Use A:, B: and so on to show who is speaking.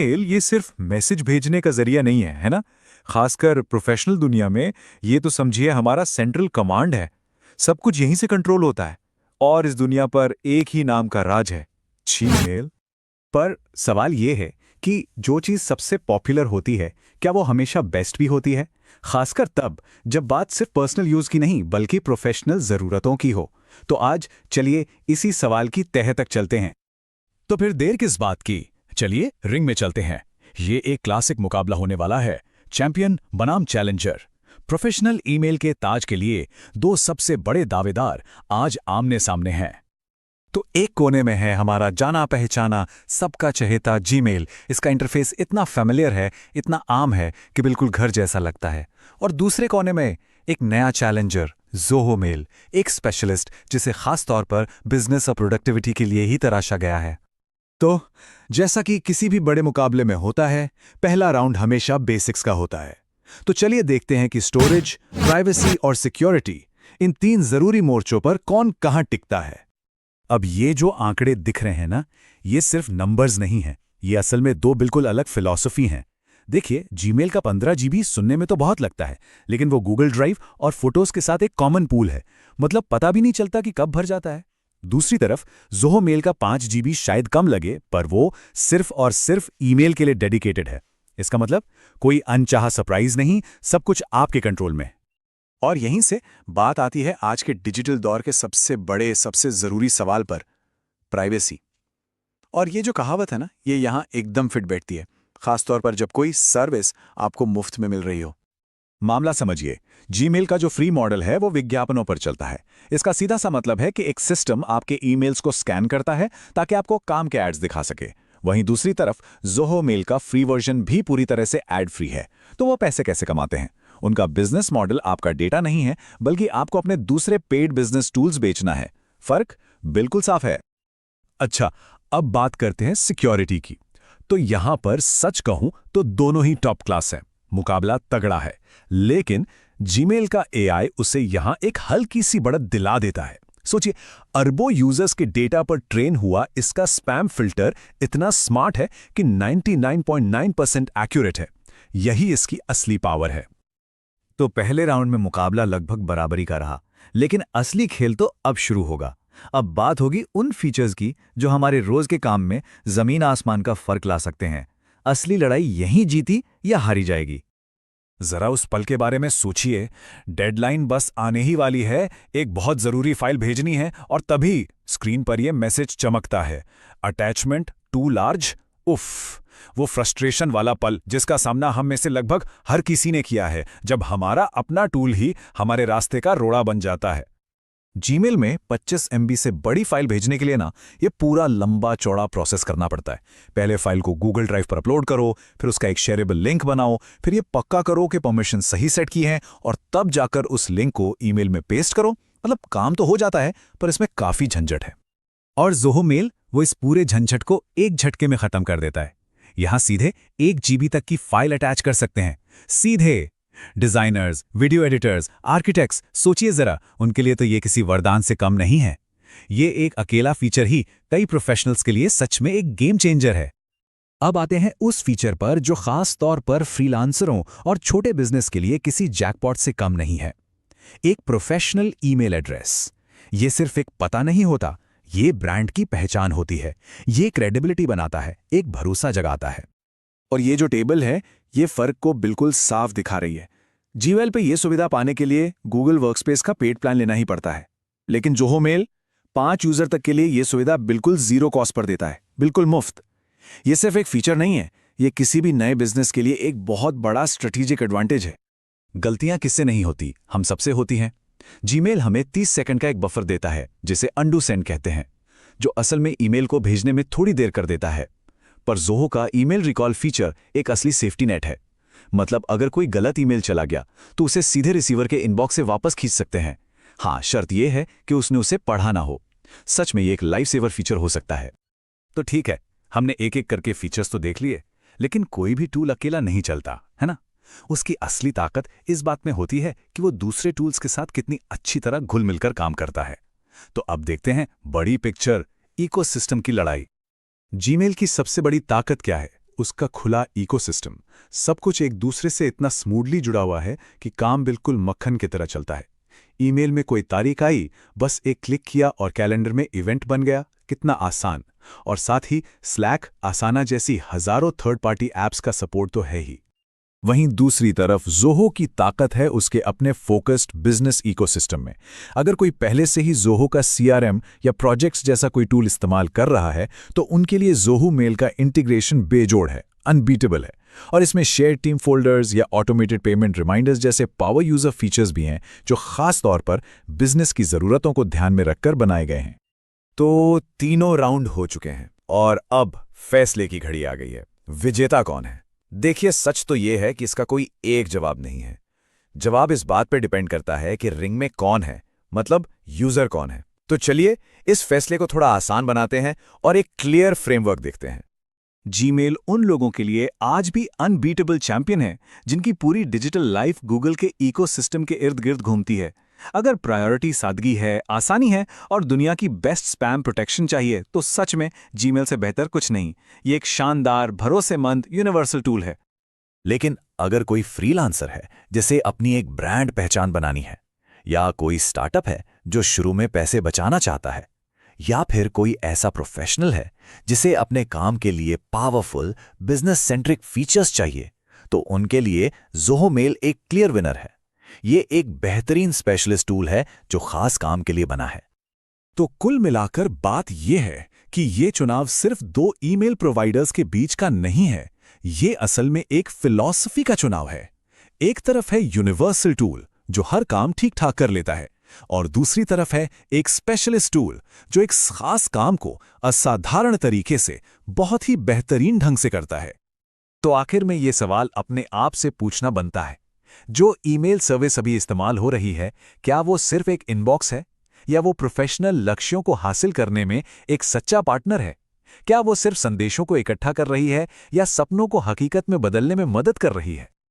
A: Mail ये सिर्फ message भेजने का जरिया नहीं है, है ना? खासकर प्रोफेशनल दुनिया में ये तो समझिए हमारा सेंट्रल कमांड है। सब कुछ यहीं से कंट्रोल होता है। और इस दुनिया पर एक ही नाम का राज है, जीमेल।
B: पर सवाल ये है कि जो चीज़ सबसे पॉपुलर होती है, क्या वो हमेशा बेस्ट भी होती है? खासकर तब जब बात सिर्फ पर्सनल यूज़ की नहीं बल्कि प्रोफेशनल ज़रूरतों की हो। तो आज चलिए इसी सवाल की तह तक चलते हैं।
C: तो फिर देर किस बात की, चलिए रिंग में चलते हैं। ये एक क्लासिक मुकाबला होने वाला है, चैंपियन बनाम चैलेंजर। प्रोफेशनल ईमेल के ताज के लिए दो सबसे बड़े दावेदार आज आमने सामने हैं।
A: तो एक कोने में है हमारा जाना पहचाना सबका चहेता जीमेल। इसका इंटरफेस इतना फेमिलियर है, इतना आम है कि बिल्कुल घर जैसा लगता है। और दूसरे कोने में एक नया चैलेंजर, ज़ोहो मेल, एक स्पेशलिस्ट जिसे खास तौर पर बिजनेस और प्रोडक्टिविटी के लिए ही तराशा गया है।
C: तो जैसा कि किसी भी बड़े मुकाबले में होता है, पहला राउंड हमेशा बेसिक्स का होता है। तो चलिए देखते हैं कि स्टोरेज, प्राइवेसी और सिक्योरिटी, इन तीन जरूरी मोर्चों पर कौन कहां टिकता है।
A: अब ये जो आंकड़े दिख रहे हैं ना, ये सिर्फ नंबर्स नहीं हैं, ये असल में दो बिल्कुल अलग फिलॉसफी हैं। देखिए, जीमेल का 15 जीबी सुनने में तो बहुत लगता है, लेकिन वो गूगल ड्राइव और फोटोज के साथ एक कॉमन पूल है। मतलब पता भी नहीं चलता कि कब भर जाता है। दूसरी तरफ ज़ोहो मेल का 5 जीबी शायद कम लगे, पर वो सिर्फ और सिर्फ ईमेल के लिए डेडिकेटेड है। इसका मतलब कोई अनचाहा सरप्राइज नहीं, सब कुछ आपके कंट्रोल में।
B: और यहीं से बात आती है आज के डिजिटल दौर के सबसे बड़े, सबसे ज़रूरी सवाल पर, प्राइवेसी। और ये जो कहावत है ना, ये यहाँ एकदम फिट बैठती है, खासतौर पर जब कोई सर्विस आपको मुफ्त में मिल रही हो।
C: मामला समझिए, जीमेल का जो फ्री मॉडल है वो विज्ञापनों पर चलता है। इसका सीधा सा मतलब है कि एक सिस्टम आपके ईमेल्स को स्कैन करता है ताकि आपको काम के एड्स दिखा सके। वहीं दूसरी तरफ ज़ोहो मेल का फ्री वर्जन भी पूरी तरह से एड फ्री है। तो वो पैसे कैसे कमाते हैं? उनका बिजनेस मॉडल आपका डेटा नहीं है, बल्कि आपको अपने दूसरे पेड बिजनेस टूल्स बेचना है। फर्क बिल्कुल साफ है।
A: अच्छा, अब बात करते हैं सिक्योरिटी की। तो यहां पर सच कहूं तो दोनों ही टॉप क्लास हैं। मुकाबला तगड़ा है, लेकिन जीमेल का एआई उसे यहां एक हल्की सी बढ़त दिला देता है। सोचिए, अरबों यूजर्स के डेटा पर ट्रेन हुआ इसका स्पैम फिल्टर इतना स्मार्ट है कि 99.9% एक्यूरेट है। यही इसकी असली पावर है।
B: तो पहले राउंड में मुकाबला लगभग बराबरी का रहा, लेकिन असली खेल तो अब शुरू होगा। अब बात होगी उन फीचर्स की जो हमारे रोज के काम में जमीन आसमान का फर्क ला सकते हैं। असली लड़ाई यहीं जीती या हारी जाएगी।
A: जरा उस पल के बारे में सोचिए। डेडलाइन बस आने ही वाली है, एक बहुत जरूरी फाइल भेजनी है, और तभी स्क्रीन पर यह मैसेज चमकता है, अटैचमेंट टू लार्ज। उफ, वो फ्रस्ट्रेशन वाला पल जिसका सामना हम में से लगभग हर किसी ने किया है, जब हमारा अपना टूल ही हमारे रास्ते का रोड़ा बन जाता है। जीमेल में 25 MB से बड़ी फाइल भेजने के लिए ना, ये पूरा लंबा चौड़ा प्रोसेस करना पड़ता है। पहले फाइल को गूगल ड्राइव पर अपलोड करो, फिर उसका एक शेयरेबल लिंक बनाओ, फिर ये पक्का करो कि परमिशन सही सेट की है, और तब जाकर उस लिंक को ईमेल में पेस्ट करो। मतलब काम तो हो जाता है, पर इसमें काफी झंझट है।
B: और ज़ोहो मेल वो इस पूरे झंझट को एक झटके में खत्म कर देता है। यहां सीधे 1 GB तक की फाइल अटैच कर सकते हैं, सीधे। डिजाइनर्स, वीडियो एडिटर्स, आर्किटेक्ट्स, सोचिए जरा, उनके लिए तो ये किसी वरदान से कम नहीं है। ये एक अकेला फीचर ही कई प्रोफेशनल्स के लिए सच में एक गेम चेंजर है। अब आते हैं उस फीचर पर जो खास तौर पर फ्रीलांसरों और छोटे बिजनेस के लिए किसी जैकपॉट से कम नहीं है। एक प्रोफेशनल ईमेल एड्रेस। ये सिर्फ एक पता नहीं होता, ये ब्रांड की पहचान होती है। ये क्रेडिबिलिटी बनाता है, एक भरोसा जगाता है।
C: और ये जो टेबल है, ये फर्क को बिल्कुल साफ दिखा रही है। जीमेल पे ये सुविधा पाने के लिए गूगल वर्कस्पेस का पेड प्लान लेना ही पड़ता है, लेकिन ज़ोहो मेल 5 यूजर तक के लिए ये सुविधा बिल्कुल जीरो कॉस्ट पर देता है, बिल्कुल मुफ्त। ये सिर्फ एक फीचर नहीं है, ये किसी भी नए बिजनेस के लिए एक बहुत बड़ा स्ट्रेटेजिक एडवांटेज है।
B: गलतियां किससे नहीं होती, हम सबसे होती हैं। जीमेल हमें 30 सेकंड का एक बफर देता है, जिसे अंडू सेंड कहते हैं, जो असल में ईमेल को भेजने में थोड़ी देर कर देता है। पर ज़ोहो का ईमेल रिकॉल फीचर एक असली सेफ्टी नेट है। मतलब अगर कोई गलत ईमेल चला गया तो उसे सीधे रिसीवर के इनबॉक्स से वापस खींच सकते हैं। हाँ, शर्त यह है कि उसने उसे पढ़ा ना हो। सच में ये एक लाइफ सेवर फीचर हो सकता है।
A: तो ठीक है, हमने एक एक करके फीचर्स तो देख लिए, लेकिन कोई भी टूल अकेला नहीं चलता, है ना? उसकी असली ताकत इस बात में होती है कि वो दूसरे टूल्स के साथ कितनी अच्छी तरह घुल मिलकर काम करता है। तो अब देखते हैं बड़ी पिक्चर, इकोसिस्टम की लड़ाई। जीमेल की सबसे बड़ी ताकत क्या है?
C: उसका खुला इकोसिस्टम, सब कुछ एक दूसरे से इतना स्मूथली जुड़ा हुआ है कि काम बिल्कुल मक्खन की तरह चलता है। ईमेल में कोई तारीख आई, बस एक क्लिक किया और कैलेंडर में इवेंट बन गया। कितना आसान। और साथ ही स्लैक, आसाना जैसी हजारों थर्ड पार्टी ऐप्स का सपोर्ट तो है ही। वहीं दूसरी तरफ ज़ोहो की ताकत है उसके अपने फोकस्ड बिजनेस इकोसिस्टम में। अगर कोई पहले से ही ज़ोहो का CRM या प्रोजेक्ट्स जैसा कोई टूल इस्तेमाल कर रहा है तो उनके लिए ज़ोहो मेल का इंटीग्रेशन बेजोड़ है, अनबीटेबल है। और इसमें शेयर टीम फोल्डर्स या ऑटोमेटेड पेमेंट रिमाइंडर्स जैसे पावर यूजर फीचर्स भी हैं जो खास तौर पर बिजनेस की ज़रूरतों को ध्यान में रखकर बनाए गए हैं।
A: तो तीनों राउंड हो चुके हैं और अब फैसले की घड़ी आ गई है। विजेता कौन है? देखिए, सच तो ये है कि इसका कोई एक जवाब नहीं है। जवाब इस बात पर डिपेंड करता है कि रिंग में कौन है, मतलब यूजर कौन है। तो चलिए इस फैसले को थोड़ा आसान बनाते हैं और एक क्लियर फ्रेमवर्क देखते हैं।
B: जीमेल उन लोगों के लिए आज भी अनबीटेबल चैंपियन है जिनकी पूरी डिजिटल लाइफ गूगल के इकोसिस्टम के इर्द गिर्द घूमती है। अगर प्रायोरिटी सादगी है, आसानी है और दुनिया की बेस्ट स्पैम प्रोटेक्शन चाहिए तो सच में जीमेल से बेहतर कुछ नहीं। ये एक शानदार, भरोसेमंद, यूनिवर्सल टूल है।
A: लेकिन अगर कोई फ्रीलांसर है जिसे अपनी एक ब्रांड पहचान बनानी है, या कोई स्टार्टअप है जो शुरू में पैसे बचाना चाहता है, या फिर कोई ऐसा प्रोफेशनल है जिसे अपने काम के लिए पावरफुल बिजनेस सेंट्रिक फीचर्स चाहिए, तो उनके लिए ज़ोहो मेल एक क्लियर विनर है। ये एक बेहतरीन स्पेशलिस्ट टूल है जो खास काम के लिए बना है।
C: तो कुल मिलाकर बात यह है कि ये चुनाव सिर्फ दो ईमेल प्रोवाइडर्स के बीच का नहीं है, ये असल में एक फिलॉसफी का चुनाव है। एक तरफ है यूनिवर्सल टूल जो हर काम ठीक ठाक कर लेता है, और दूसरी तरफ है एक स्पेशलिस्ट टूल जो एक खास काम को असाधारण तरीके से बहुत ही बेहतरीन ढंग से करता है। तो आखिर में ये सवाल अपने आप से पूछना बनता है, जो ईमेल सर्विस अभी इस्तेमाल हो रही है, क्या वो सिर्फ एक इनबॉक्स है, या वो प्रोफेशनल लक्ष्यों को हासिल करने में एक सच्चा पार्टनर है? क्या वो सिर्फ संदेशों को इकट्ठा कर रही है या सपनों को हकीकत में बदलने में मदद कर रही है?